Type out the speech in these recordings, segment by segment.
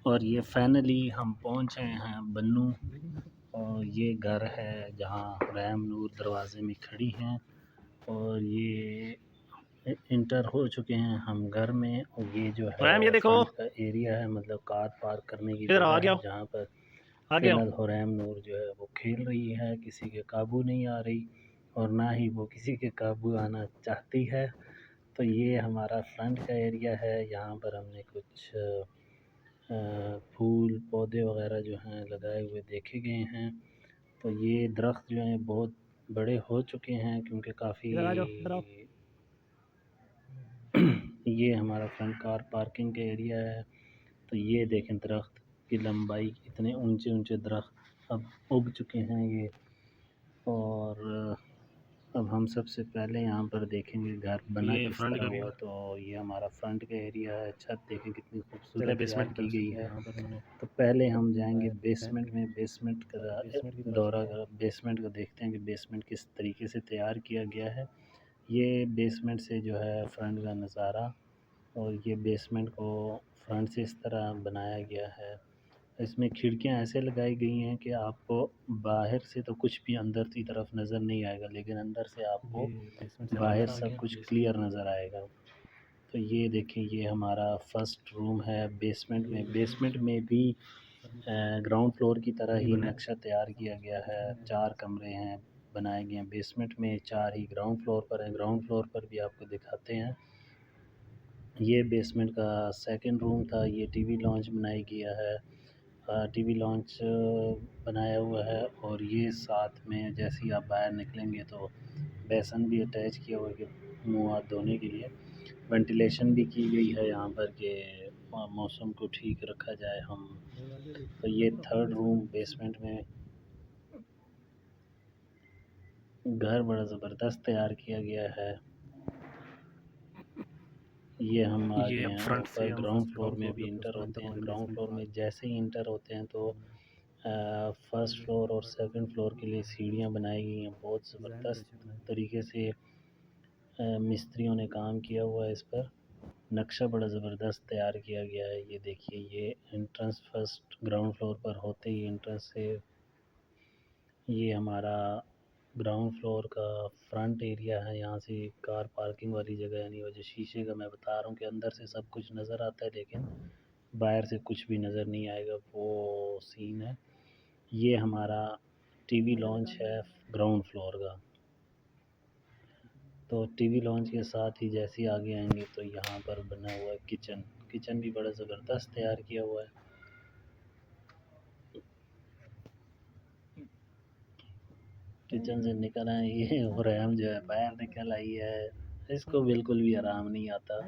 और ये फाइनली हम पहुँचे हैं बन्नू। और ये घर है जहाँ रैम नूर दरवाज़े में खड़ी हैं और ये इंटर हो चुके हैं हम घर में। और ये जो रैम, ये है देखो फ्रंट का एरिया है, मतलब कार पार्क करने की इधर आ जगह गया है, हूँ, जहाँ पर आ गया हूँ। फ़िलहाल हुरैम नूर जो है वो खेल रही है, किसी के काबू नहीं आ रही और ना ही वो किसी के काबू आना चाहती है। तो ये हमारा फ्रंट का एरिया है, यहाँ पर हमने कुछ फूल पौधे वगैरह जो हैं लगाए हुए देखे गए हैं। तो ये दरख्त जो हैं बहुत बड़े हो चुके हैं क्योंकि काफ़ी इधर आ जाओ, इधर आओ। ये हमारा फ्रंट कार पार्किंग का एरिया है। तो ये देखें दरख्त की लंबाई, इतने ऊंचे ऊंचे दरख्त अब उग चुके हैं ये। और अब हम सबसे पहले यहाँ पर देखेंगे घर बना ये किस फ्रंट तरह का व्यू हुआ। है। तो ये हमारा फ्रंट का एरिया है, छत देखें कितनी चले खूबसूरत तैयार बेसमेंट की की तरफ, गई है। यहाँ पर उन्होंने तो पहले हम जाएंगे वायर फैन बेसमेंट में, बेसमेंट और का बेसमेंट की तरफ दौरा चलते हैं। कर बेसमेंट को देखते हैं कि बेसमेंट किस तरीके से तैयार किया गया है। ये बेसमेंट से जो है फ्रंट का नज़ारा। और ये बेसमेंट को फ्रंट से इस तरह बनाया गया है। इसमें खिड़कियां ऐसे लगाई गई हैं कि आपको बाहर से तो कुछ भी अंदर की तरफ नज़र नहीं आएगा, लेकिन अंदर से आपको ये बेसमेंट से हम बाहर अंदर आ सब गए कुछ बेसमेंट क्लियर में। नज़र आएगा। तो ये देखिए, ये हमारा फर्स्ट रूम है बेसमेंट ये में। बेसमेंट में भी ग्राउंड फ्लोर की तरह अभी ही बनाया। नक्शा तैयार किया गया है। 4 कमरे हैं बनाए गए हैं बेसमेंट में, 4 ही ग्राउंड फ्लोर पर हैं। ग्राउंड फ्लोर पर भी आपको दिखाते हैं। ये बेसमेंट का सेकंड रूम था। ये टीवी लॉन्च बनाया गया है, टीवी लॉन्च बनाया हुआ है। और ये साथ में जैसे ही आप बाहर निकलेंगे तो बेसन भी अटैच किया हुआ है कि मुँह हाथ धोने के लिए। वेंटिलेशन भी की गई है यहाँ पर कि मौसम को ठीक रखा जाए हम। तो ये थर्ड रूम बेसमेंट में। घर बड़ा ज़बरदस्त तैयार किया गया है। ये हम आ ये गए अब हैं फ्रंट से ऊपर, हम ग्राउंड फर्स्ट फ्लोर ग्राउंड में फ्लोर भी पे अपने इंटर उसको होते एंटर हैं। होते हैं ग्राउंड बेसमेंट फ्लोर में। में जैसे ही इंटर होते हैं तो फर्स्ट फ्लोर और सेकंड फ्लोर के लिए सीढ़ियाँ बनाई गई हैं। बहुत डिज़ाइन बड़े ज़बरदस्त अच्छे बनाए। तरीके से मिस्त्रियों ने काम किया हुआ है इस पर। नक्शा बड़ा ज़बरदस्त तैयार किया गया है। ये देखिए, ये एंट्रेंस फर्स्ट ग्राउंड फ्लोर पर होते ही एंट्रेंस से ये हमारा ग्राउंड फ्लोर का फ्रंट एरिया है। यहाँ से कार पार्किंग वाली जगह, यानी वो जो शीशे का मैं बता रहा हूँ कि अंदर से सब कुछ नज़र आता है लेकिन बाहर से कुछ भी नज़र नहीं आएगा, वो सीन है। ये हमारा टीवी लॉन्च है ग्राउंड फ्लोर का। तो टीवी लॉन्च के साथ ही जैसे ही आगे आएंगे तो यहाँ पर बना हुआ है किचन। किचन भी बड़ा ज़बरदस्त तैयार किया हुआ है। किचन से निकल आए ये और हम जो है बाहर निकल आई है। इसको बिल्कुल भी आराम नहीं आता।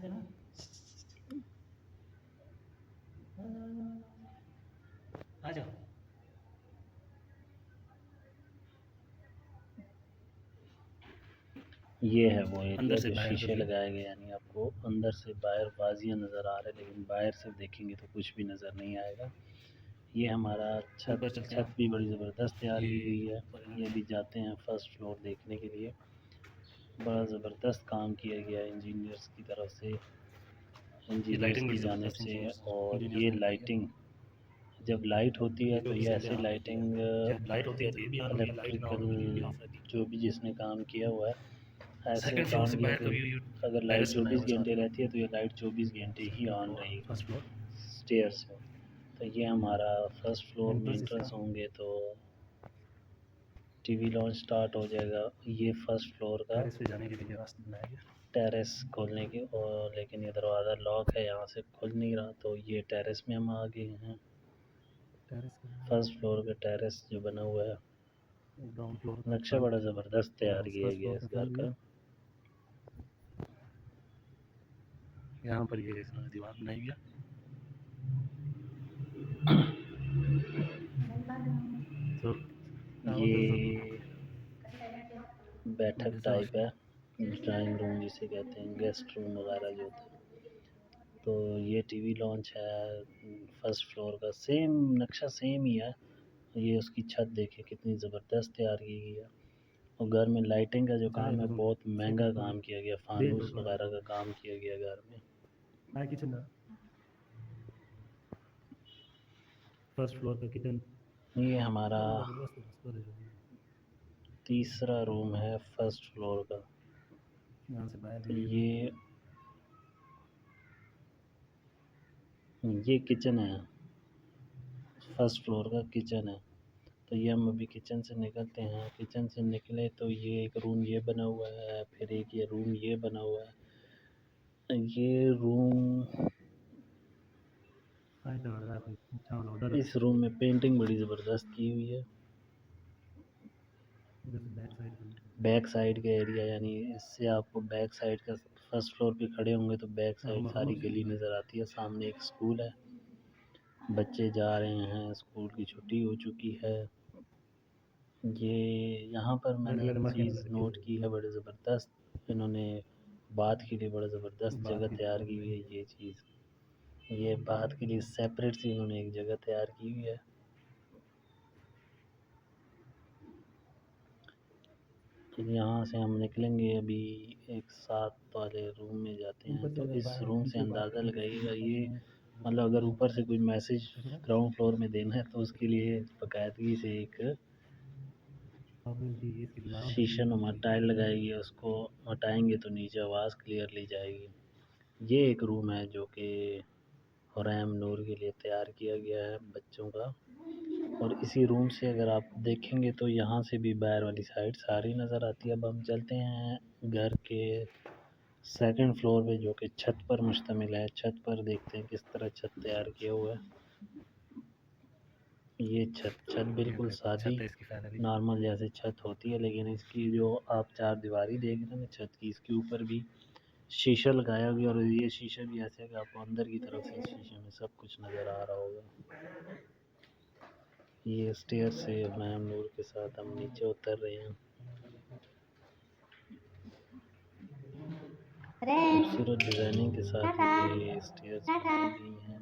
आ जाओ। ये है वो अंदर एरिया से जो बाहर का शीशे व्यू। लगाए गए, यानी आपको अंदर से बाहर बाजियाँ नज़र आ रहे हैं लेकिन बाहर से देखेंगे तो कुछ भी नज़र नहीं आएगा। ये हमारा छत ऊपर चलते हैं। छत भी बड़ी ज़बरदस्त तैयार की ये गई है। ऊपर ये भी जाते हैं फर्स्ट फ्लोर देखने के लिए। बड़ा ज़बरदस्त काम किया गया है इंजीनियर्स की तरफ से, ये इंजीनियर्स लाइटिंग की बड़ी जानिब ज़बरदस्त से। और इंजीनियर्स ये ने की है। लाइटिंग, जब लाइट होती है ये तो जो भी ये चलते ऐसे हैं ऑफ रहती है। लाइटिंग, जब लाइट होती है तो ये भी ऑन होती है, लाइट ना हो इलेक्ट्रिकल तो फिर ये भी ऑफ रहती है। जो भी जिसने काम किया हुआ है ऐसे सेकंड फ्लोर काम से किया बाहर का कि व्यू अगर लाइट टेरेस बनाया 24 हुआ साथ घंटे में। रहती है तो ये लाइट 24 घंटे ही सेकंड ऑन फ्लोर रहेगी फर्स्ट फ्लोर स्टेयर से। तो ये हमारा फर्स्ट फ्लोर में एंट्रेंस इसका। एंट्रेंस होंगे तो टीवी लॉन्च स्टार्ट हो जाएगा। ये फर्स्ट फ्लोर का टेरेस पे जाने के लिए रास्ता बनाया गया। टेरेस खोलने की, और लेकिन ये दरवाज़ा लॉक है, यहाँ से खुल नहीं रहा। तो ये टेरेस में हम आ गए हैं। टेरेस का फर्स्ट फ्लोर का टेरेस जो बना हुआ है, ग्राउंड फ्लोर का नक्शा फ्रंट बड़ा ज़बरदस्त तैयार किया फर्स्ट गया फ्लोर है का इस घर फ्रंट व्यू। का। यहाँ पर ये दीवार बनाई गया। तो आओ तो ये बैठक जैसे टाइप है, ड्राइंग रूम जिसे कहते हैं, गेस्ट रूम वगैरह जो होता है। तो ये टीवी लॉन्च है फर्स्ट फ्लोर का, सेम नक्शा सेम ही है। ये उसकी छत देखिए कितनी ज़बरदस्त तैयार की गई है। और घर में लाइटिंग का जो जाए काम है तो बहुत महंगा सेकंड फ्लोर काम किया गया, दे फानूस दो वगैरह का काम किया गया घर में। माय किचन ना। फर्स्ट फ्लोर का किचन ये हमारा ज़बरदस्त स्टोरेज होगी। तीसरा रूम है फर्स्ट फ्लोर का। यहाँ से बाहर तो भी व्यू ये किचन है, फर्स्ट फ्लोर का किचन है। तो ये हम अभी किचन से निकलते हैं। किचन से निकले तो ये एक रूम ये बना हुआ है, फिर एक ये रूम ये बना हुआ है। ये रूम, अच्छा ऑर्डर इस रूम में पेंटिंग बड़ी ज़बरदस्त की हुई है। इधर से बैक साइड का बैक साइड का एरिया, यानी इससे आपको बैक साइड का, फर्स्ट फ्लोर पे खड़े होंगे तो बैक साइड सारी गली नज़र आती है। सामने एक स्कूल है, बच्चे जा रहे हैं, स्कूल की छुट्टी हो चुकी है। ये यहाँ पर मैंने एक चीज़ नोट की है बड़े ज़बरदस्त, इन्होंने बात के लिए बड़ा ज़बरदस्त जगह तैयार की हुई है। ये चीज़, ये बात के लिए सेपरेट सी इन्होंने एक जगह तैयार की हुई है। तो यहाँ से हम निकलेंगे अभी एक 7 वाले रूम में जाते हैं। तो इस रूम से अंदाज़ा लगाइएगा, ये मतलब अगर ऊपर से कोई मैसेज ग्राउंड फ्लोर में देना है तो उसके लिए बाकायदगी से एक शीशा नुमा टाइल लगाएगी, उसको हटाएंगे तो नीचे आवाज़ क्लियरली जाएगी। ये एक रूम है जो कि हुरैम नूर के लिए तैयार किया गया है, बच्चों का। और इसी रूम से अगर आप देखेंगे तो यहाँ से भी बाहर वाली साइड सारी नज़र आती है। अब हम चलते हैं घर के सेकंड फ्लोर पे, जो कि छत पर मुश्तमिल है। छत पर देखते हैं किस तरह छत तैयार किया हुआ है। ये छत बिल्कुल सादी नॉर्मल जैसे छत होती है, लेकिन इसकी जो आप चार दीवारी देख रहे हैं ना छत की, इसके ऊपर भी शीशा लगाया गया। और ये शीशा भी ऐसे है कि आपको अंदर की तरफ से शीशे में सब कुछ नज़र आ रहा होगा। ये स्टेयर से मैं नूर के साथ हम नीचे उतर रहे हैं। खूबसूरत डिज़ाइनिंग के साथ ये स्टेयर्स बनाई गई हैं।